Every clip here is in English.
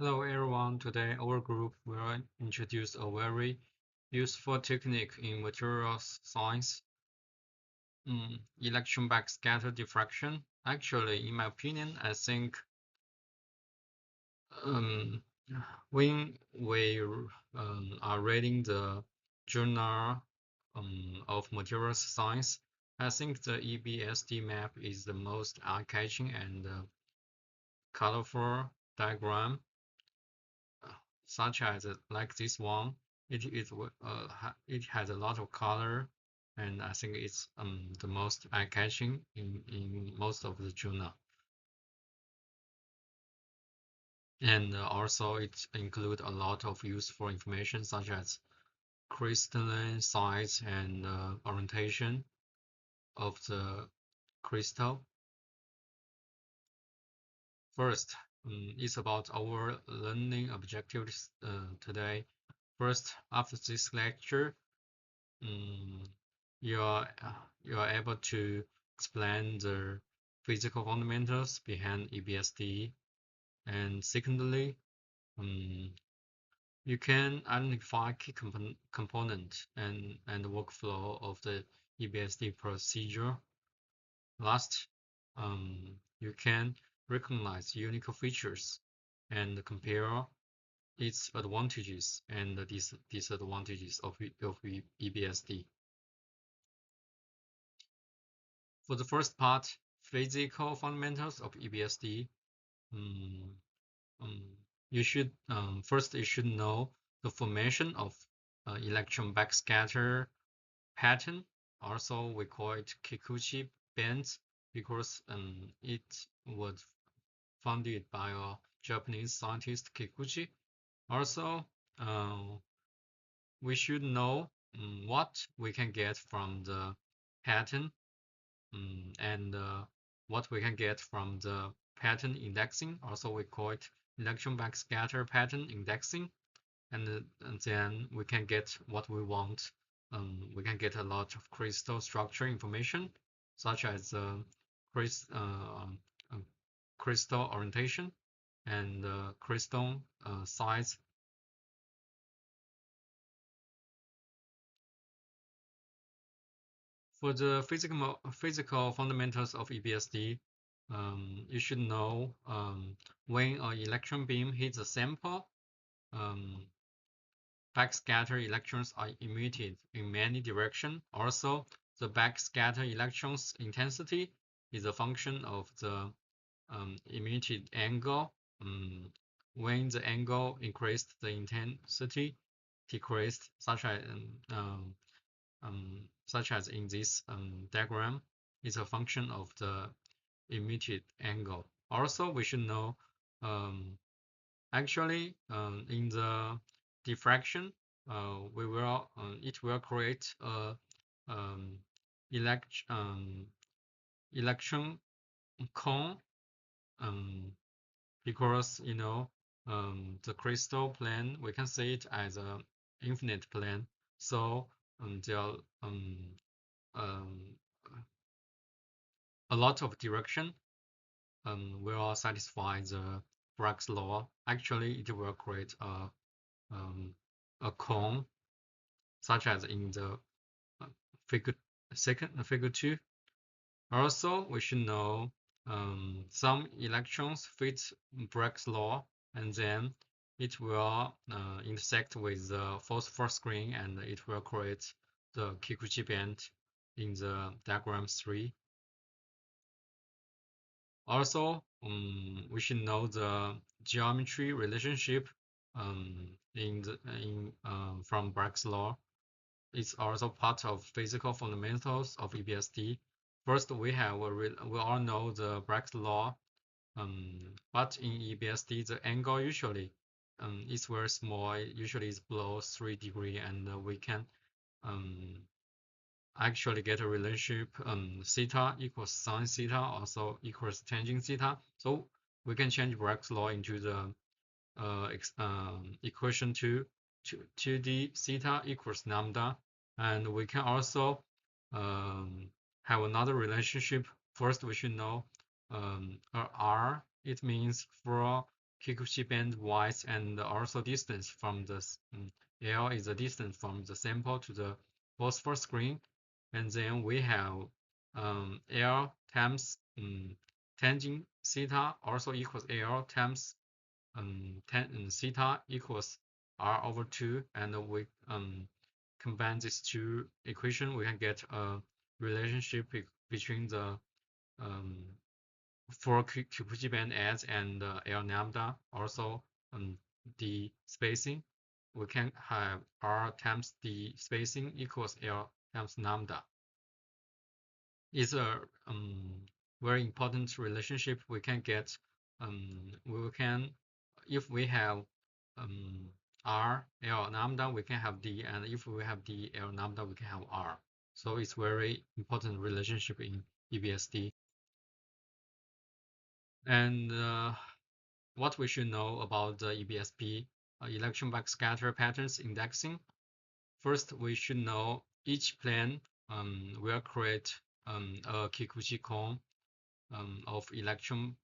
Hello everyone, today our group will introduce a very useful technique in materials science, electron backscatter diffraction. Actually, in my opinion, I think um, when we are reading the journal of materials science, I think the EBSD map is the most eye-catching and colorful diagram such as like this one. It has a lot of color, and I think it's the most eye-catching in most of the journal. And also it includes a lot of useful information such as crystalline size and orientation of the crystal. First, it's about our learning objectives today. First, after this lecture, um, you are able to explain the physical fundamentals behind EBSD, and secondly, you can identify key component and workflow of the EBSD procedure. Last, you can recognize unique features and compare its advantages and disadvantages of EBSD. For the first part, physical fundamentals of EBSD, um, you should first you should know the formation of electron backscatter pattern. Also, we call it Kikuchi bands because it was founded by a Japanese scientist Kikuchi. Also, we should know what we can get from the pattern and what we can get from the pattern indexing. Also, we call it electron backscatter pattern indexing. And then we can get what we want. We can get a lot of crystal structure information, such as crystal orientation and crystal size. For the physical fundamentals of EBSD, you should know when an electron beam hits a sample, backscatter electrons are emitted in many directions. Also, the backscatter electrons intensity is a function of the emitted angle. When the angle increased, the intensity decreased, such as in this diagram, is a function of the emitted angle. Also, we should know actually in the diffraction, it will create a um, electron cone because the crystal plane, we can see it as an infinite plane. So there are a lot of direction will satisfy the Bragg's law. Actually, it will create a cone, such as in the figure figure 2. Also, we should know some electrons fit Bragg's law, and then it will intersect with the phosphor screen, and it will create the Kikuchi band in the diagram 3. Also, we should know the geometry relationship from Bragg's law. It's also part of physical fundamentals of EBSD. First, we all know the Bragg's law, but in EBSD, the angle usually is very small. Usually, it's below 3 degrees, and we can actually get a relationship theta equals sine theta also equals tangent theta. So we can change Bragg's law into the equation 2d theta equals lambda, and we can also have another relationship. First, we should know R. It means for Kikuchi band width and also distance from the L is the distance from the sample to the phosphor screen, and then we have L times tangent theta also equals L times theta equals R/2, and we combine these two equations, we can get a relationship between the for Kikuchi band edge and L lambda. Also the spacing, we can have R times the spacing equals L times lambda. It's a very important relationship we can get. We can, if we have R L lambda, we can have D, and if we have D L lambda, we can have R. So it's very important relationship in EBSD. And what we should know about the EBSD electron backscatter patterns indexing. First, we should know each plane will create a Kikuchi cone of electron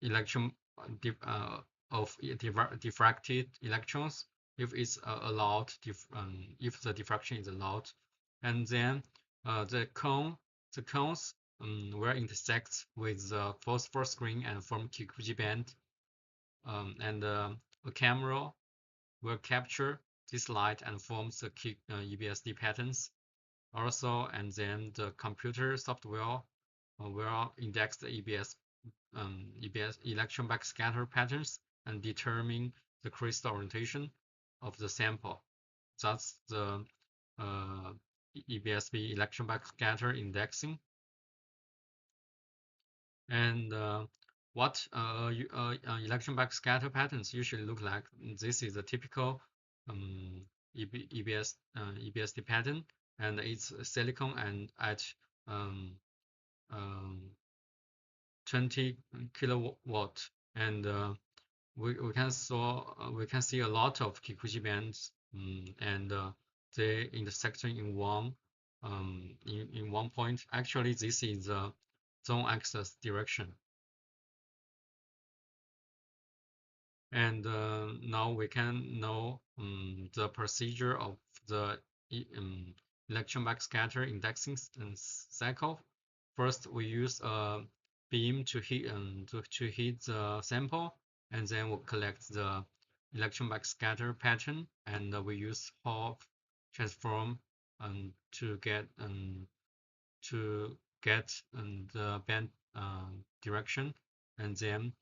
electron of diffracted electrons if it's allowed, if the diffraction is allowed, and then the cones will intersect with the phosphor screen and form Kikuchi band, and a camera will capture this light and forms the EBSD patterns also, and then the computer software will index the EBS electron backscatter patterns and determine the crystal orientation of the sample. That's the EBSD electron backscatter indexing. And what electron backscatter patterns usually look like? This is a typical EBSD pattern, and it's silicon and at 20 kilowatt, and we can see a lot of Kikuchi bands, and they intersecting in one point. Actually, this is the zone axis direction. And now we can know the procedure of the electron backscatter indexing cycle. First, we use a beam to hit the sample, and then we'll collect the electron backscatter pattern, and we use Hall transform to get the band direction, and then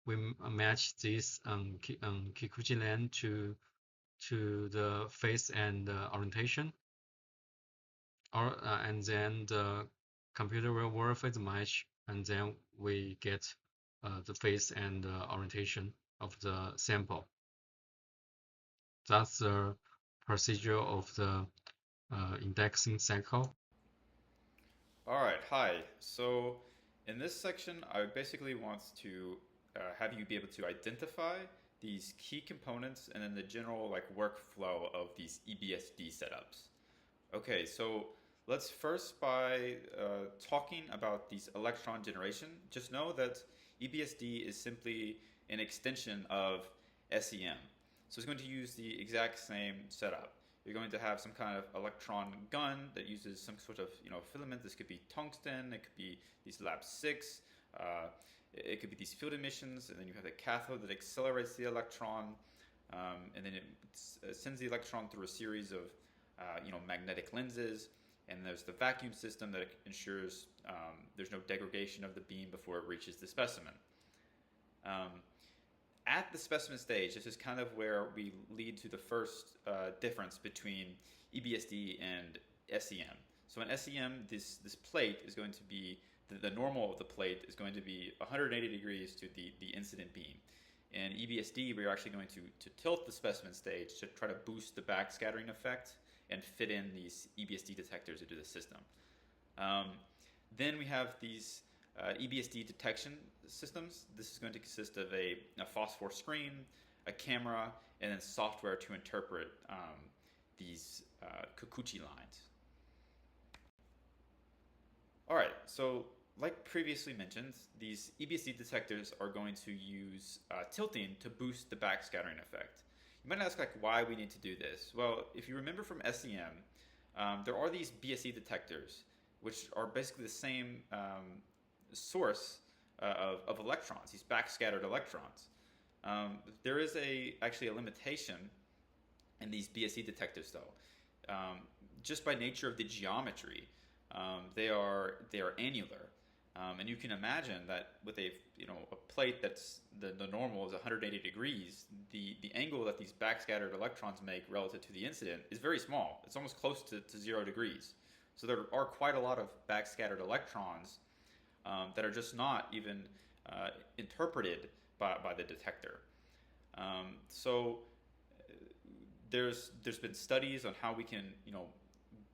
we match this Kikuchi line to the phase and orientation, and then the computer will verify the match, and then we get the phase and orientation of the sample. That's the procedure of the indexing cycle. All right, hi. So in this section, I basically want to have you be able to identify these key components and then the general workflow of these EBSD setups. Okay, so let's first by talking about these electron generation. Just know that EBSD is simply an extension of SEM. So it's going to use the exact same setup. You're going to have some kind of electron gun that uses some sort of filament. This could be tungsten. It could be these lab 6. It could be these field emissions, and then you have the cathode that accelerates the electron, and then it sends the electron through a series of magnetic lenses, and there's the vacuum system that ensures there's no degradation of the beam before it reaches the specimen. At the specimen stage, this is kind of where we lead to the first difference between EBSD and SEM. So in SEM, this plate is going to be, the normal of the plate is going to be 180 degrees to the incident beam. In EBSD, we're actually going to tilt the specimen stage to try to boost the backscattering effect and fit in these EBSD detectors into the system. Then we have these EBSD detection systems. This is going to consist of a phosphor screen, a camera, and then software to interpret these Kikuchi lines. All right, so like previously mentioned, these EBSD detectors are going to use tilting to boost the backscattering effect. You might ask, like, why we need to do this. Well, if you remember from SEM, there are these BSE detectors, which are basically the same source of electrons, these backscattered electrons. There is actually a limitation in these BSE detectors, though. Just by nature of the geometry, they are annular. And you can imagine that with a plate that's the normal is 180 degrees, the angle that these backscattered electrons make relative to the incident is very small. It's almost close to 0 degrees. So there are quite a lot of backscattered electrons that are just not even interpreted by the detector. So there's been studies on how we can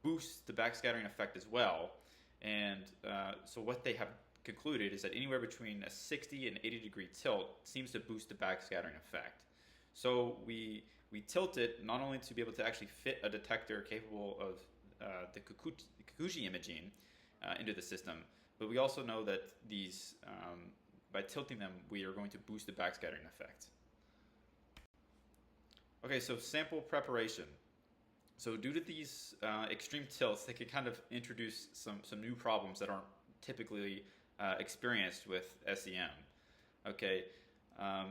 boost the backscattering effect as well. And so what they have concluded is that anywhere between a 60 and 80 degree tilt seems to boost the backscattering effect. So we tilt it not only to be able to actually fit a detector capable of the Kikuchi imaging into the system, but we also know that these by tilting them, we are going to boost the backscattering effect. Okay, so sample preparation. So due to these extreme tilts, they can kind of introduce some new problems that aren't typically experienced with SEM. Okay,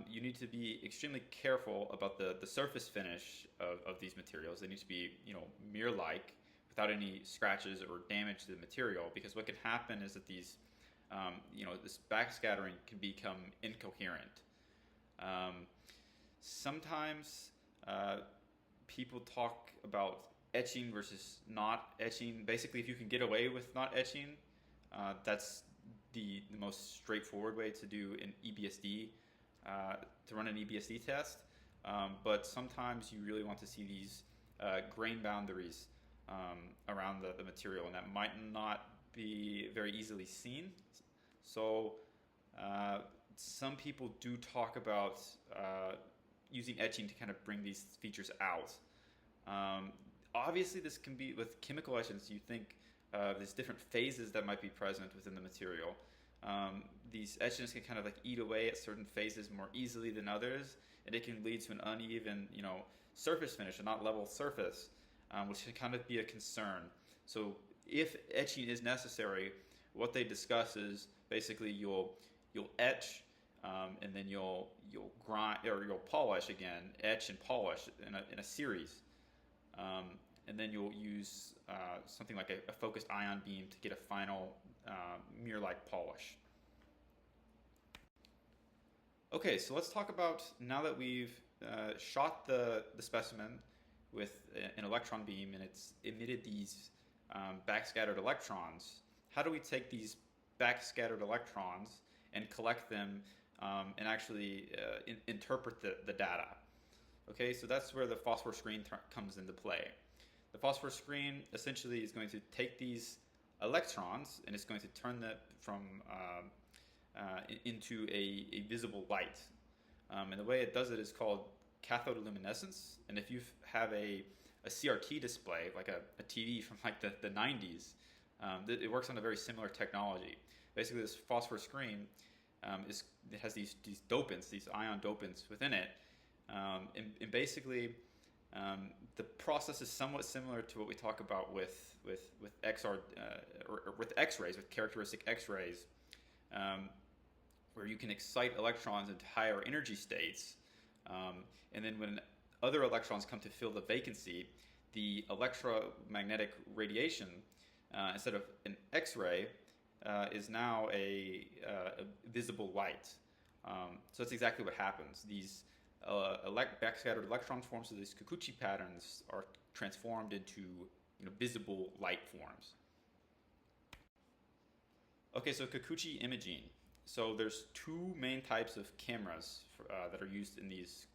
you need to be extremely careful about the surface finish of these materials. They need to be mirror-like, without any scratches or damage to the material, because what can happen is that these this backscattering can become incoherent. Sometimes people talk about etching versus not etching. Basically, if you can get away with not etching, that's the most straightforward way to do an EBSD, to run an EBSD test. But sometimes you really want to see these grain boundaries around the material, and that might not be very easily seen. So some people do talk about using etching to kind of bring these features out. Obviously, this can be with chemical etchants. You think there's different phases that might be present within the material. These etchants can kind of like eat away at certain phases more easily than others, and it can lead to an uneven, surface finish, a not level surface, which can kind of be a concern. So if etching is necessary, what they discuss is basically you'll etch, and then you'll grind, or you'll polish again, etch and polish in a series, and then you'll use something like a focused ion beam to get a final mirror-like polish. Okay, so let's talk about, now that we've shot the specimen with an electron beam and it's emitted these backscattered electrons, how do we take these backscattered electrons and collect them and actually interpret the data? Okay, so that's where the phosphor screen comes into play. The phosphor screen essentially is going to take these electrons and it's going to turn them from into a visible light. And the way it does it is called cathodoluminescence. And if you have a CRT display, like a TV from like the 90s, it works on a very similar technology. Basically, this phosphor screen it has these dopants, these ion dopants within it, and basically the process is somewhat similar to what we talk about with XR or with X-rays, with characteristic X-rays, where you can excite electrons into higher energy states, and then when other electrons come to fill the vacancy, the electromagnetic radiation, instead of an X-ray, is now a visible light. So that's exactly what happens. These backscattered electron forms of these Kikuchi patterns are transformed into visible light forms. Okay, so Kikuchi imaging. So there's two main types of cameras that are used in these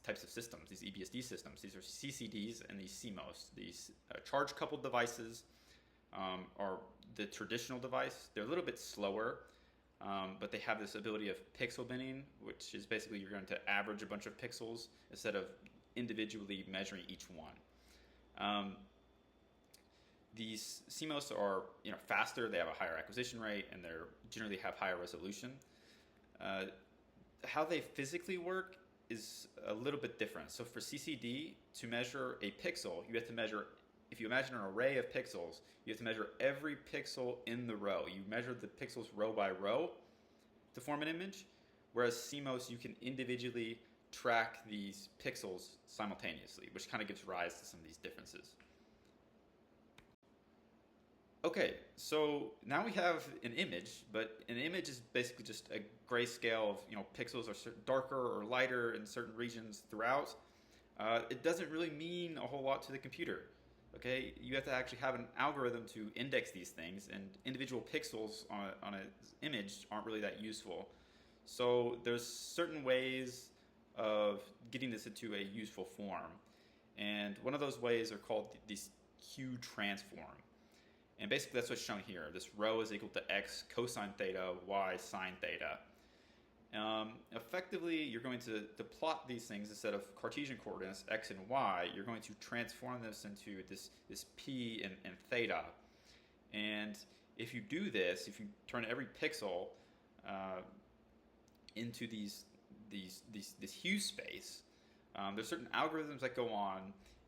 types of systems, these EBSD systems. These are CCDs and these CMOS. These charge-coupled devices are the traditional device. They're a little bit slower, but they have this ability of pixel binning, which is basically you're going to average a bunch of pixels instead of individually measuring each one. these CMOS are faster. They have a higher acquisition rate, and they're generally have higher resolution. Uh, how they physically work is a little bit different. So for CCD, to measure a pixel, you have to measure. If you imagine an array of pixels, you have to measure every pixel in the row. You measure the pixels row by row to form an image, whereas CMOS, you can individually track these pixels simultaneously, which kind of gives rise to some of these differences. Okay, so now we have an image, but an image is basically just a grayscale of pixels are darker or lighter in certain regions throughout. It doesn't really mean a whole lot to the computer. Okay, you have to actually have an algorithm to index these things, and individual pixels on an image aren't really that useful. So there's certain ways of getting this into a useful form, and one of those ways are called these Q transform. And basically that's what's shown here. This rho is equal to x cosine theta, y sine theta. Effectively, you're going to plot these things instead of Cartesian coordinates, x and y, you're going to transform this into this p and theta. And if you do this, if you turn every pixel into this hue space, there's certain algorithms that go on,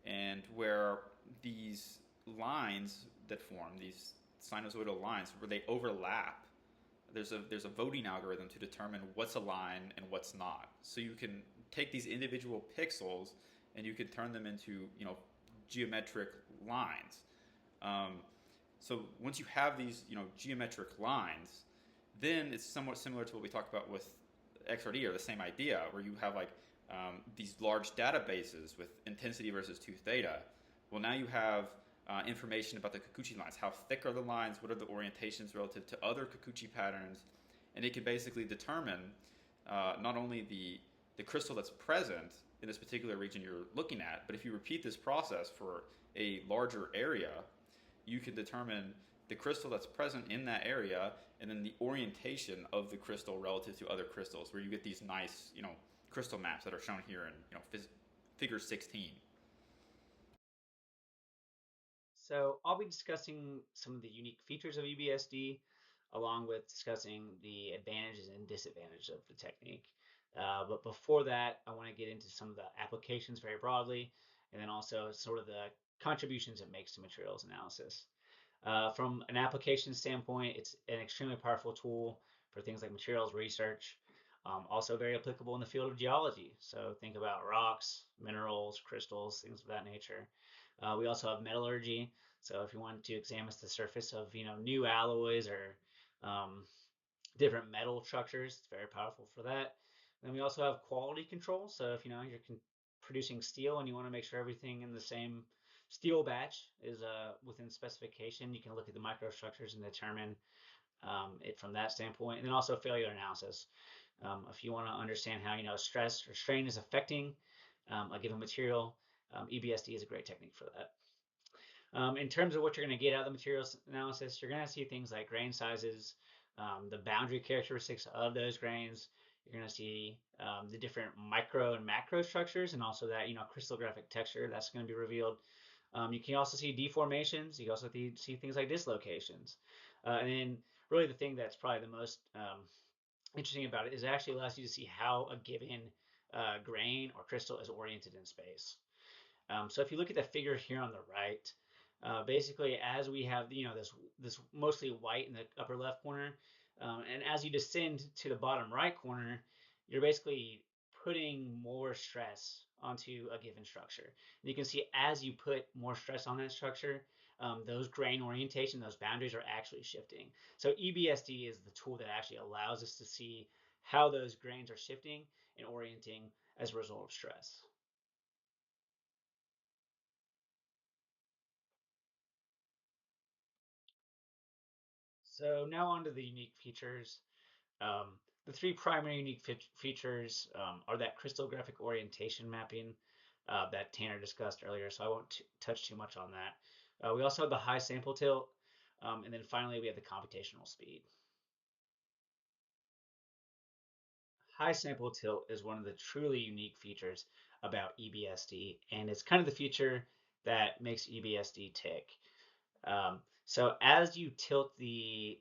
and where these lines that form, these sinusoidal lines, where they overlap, there's a voting algorithm to determine what's a line and what's not. So you can take these individual pixels and you can turn them into geometric lines. So once you have these geometric lines, then it's somewhat similar to what we talked about with XRD, or the same idea, where you have these large databases with intensity versus 2 theta. Well, now you have information about the Kikuchi lines. How thick are the lines? What are the orientations relative to other Kikuchi patterns? And it can basically determine not only the crystal that's present in this particular region you're looking at, but if you repeat this process for a larger area, you can determine the crystal that's present in that area and then the orientation of the crystal relative to other crystals, where you get these nice crystal maps that are shown here in figure 16. So I'll be discussing some of the unique features of EBSD, along with discussing the advantages and disadvantages of the technique. But before that, I want to get into some of the applications very broadly, and then also sort of the contributions it makes to materials analysis. From an application standpoint, it's an extremely powerful tool for things like materials research. Also very applicable in the field of geology. So think about rocks, minerals, crystals, things of that nature. We also have metallurgy. So if you want to examine the surface of new alloys or different metal structures, it's very powerful for that. Then we also have quality control. So if you're producing steel and you want to make sure everything in the same steel batch is within specification, you can look at the microstructures and determine it from that standpoint. And then also failure analysis. If you want to understand how stress or strain is affecting a given material, EBSD is a great technique for that. In terms of what you're going to get out of the materials analysis, you're going to see things like grain sizes, the boundary characteristics of those grains. You're going to see the different micro and macro structures, and also that crystallographic texture that's going to be revealed. You can also see deformations. You can also see things like dislocations. And then really the thing that's probably the most interesting about it is it actually allows you to see how a given grain or crystal is oriented in space. So if you look at the figure here on the right, basically as we have this mostly white in the upper left corner, and as you descend to the bottom right corner, you're basically putting more stress onto a given structure. And you can see as you put more stress on that structure, those grain orientation, those boundaries are actually shifting. So EBSD is the tool that actually allows us to see how those grains are shifting and orienting as a result of stress. So now on to the unique features. The three primary unique features are that crystallographic orientation mapping that Tanner discussed earlier, so I won't touch too much on that. We also have the high sample tilt, and then finally we have the computational speed. High sample tilt is one of the truly unique features about EBSD, and it's kind of the feature that makes EBSD tick. So as you tilt the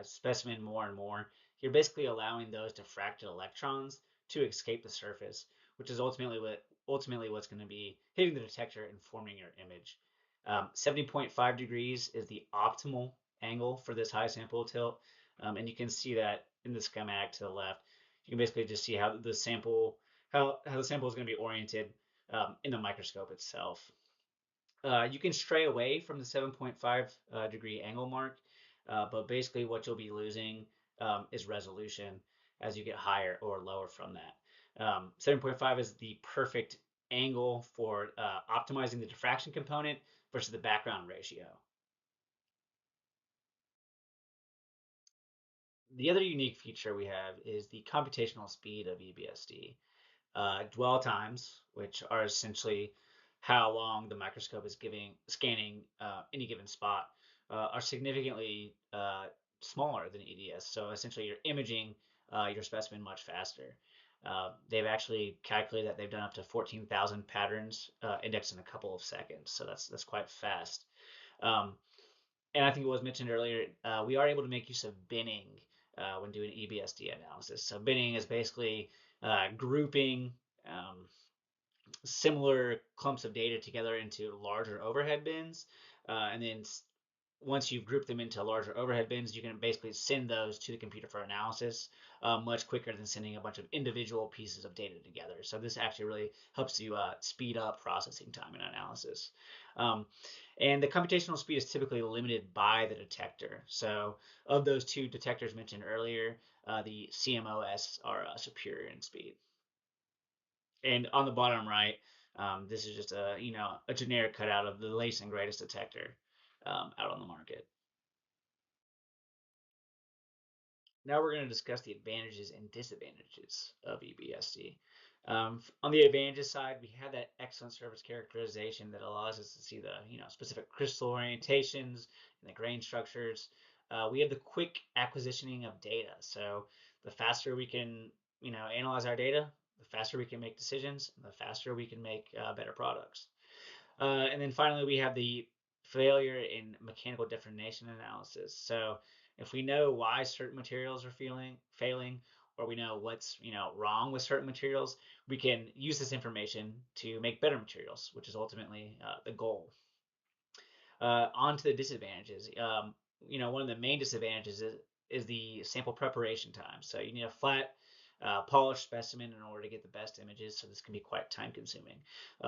specimen more and more, you're basically allowing those diffracted electrons to escape the surface, which is ultimately what's going to be hitting the detector and forming your image. 70.5 degrees is the optimal angle for this high sample tilt, and you can see that in the schematic to the left. You can basically just see how the sample is going to be oriented in the microscope itself. You can stray away from the 7.5 degree angle mark, but basically what you'll be losing is resolution as you get higher or lower from that. 7.5 is the perfect angle for optimizing the diffraction component versus the background ratio. The other unique feature we have is the computational speed of EBSD. Dwell times, which are essentially how long the microscope is scanning any given spot, are significantly smaller than EDS. So essentially, you're imaging your specimen much faster. They've actually calculated that they've done up to 14,000 patterns indexed in a couple of seconds. So that's quite fast. Um, and I think it was mentioned earlier, we are able to make use of binning when doing EBSD analysis. So binning is basically grouping similar clumps of data together into larger overhead bins. And then once you've grouped them into larger overhead bins, you can basically send those to the computer for analysis much quicker than sending a bunch of individual pieces of data together. So this actually really helps you speed up processing time in analysis. Um, and the computational speed is typically limited by the detector. So of those two detectors mentioned earlier, the CMOS are superior in speed. And on the bottom right, this is just a generic cutout of the latest and greatest detector out on the market. Now we're going to discuss the advantages and disadvantages of EBSD. On the advantages side, we have that excellent surface characterization that allows us to see the specific crystal orientations and the grain structures. We have the quick acquisitioning of data. So the faster we can analyze our data, the faster we can make decisions, and the faster we can make better products. And then finally, we have the failure in mechanical deformation analysis. So if we know why certain materials are failing, or we know what's wrong with certain materials, we can use this information to make better materials, which is ultimately the goal. On to the disadvantages. One of the main disadvantages is the sample preparation time. So you need a flat, polished specimen in order to get the best images. So this can be quite time consuming.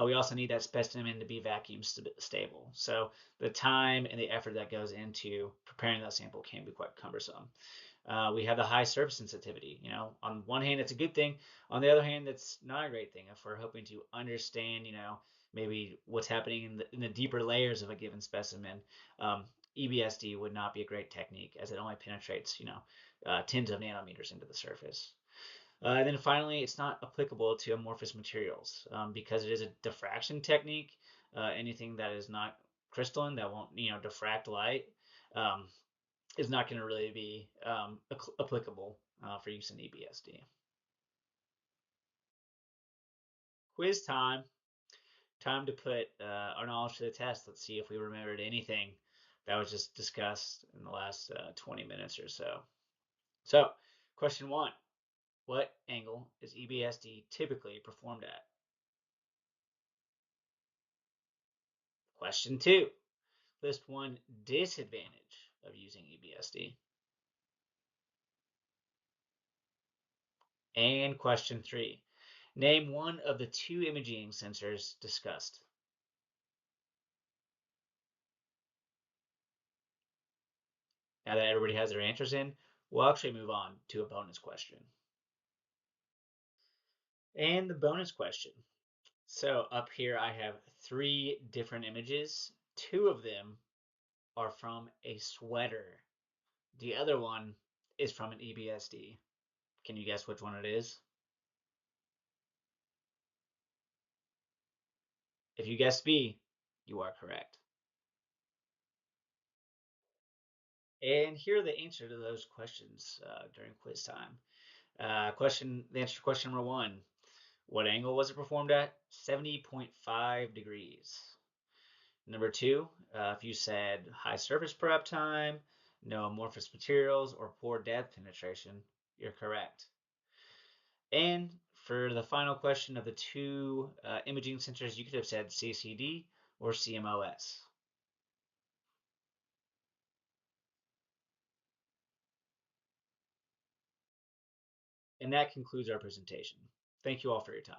We also need that specimen to be vacuum stable. So the time and the effort that goes into preparing that sample can be quite cumbersome. We have the high surface sensitivity. On one hand, it's a good thing. On the other hand, that's not a great thing if we're hoping to understand, maybe what's happening in the deeper layers of a given specimen. EBSD would not be a great technique as it only penetrates, tens of nanometers into the surface. And then finally, it's not applicable to amorphous materials because it is a diffraction technique. Anything that is not crystalline, that won't, diffract light, is not going to really be applicable for use in EBSD. Quiz time. Time to put our knowledge to the test. Let's see if we remembered anything that was just discussed in the last 20 minutes or so. So, question 1. What angle is EBSD typically performed at? Question 2. List one disadvantage of using EBSD. And question 3. Name one of the two imaging sensors discussed. Now that everybody has their answers in, we'll actually move on to a bonus question. And the bonus question. So up here I have 3 different images. 2 of them are from a sweater. The other one is from an EBSD. Can you guess which one it is? If you guessed B, you are correct. And here are the answer to those questions during quiz time. The answer to question number 1. What angle was it performed at? 70.5 degrees. Number two, if you said high surface per uptime, no amorphous materials, or poor depth penetration, you're correct. And for the final question of the two imaging sensors, you could have said CCD or CMOS. And that concludes our presentation. Thank you all for your time.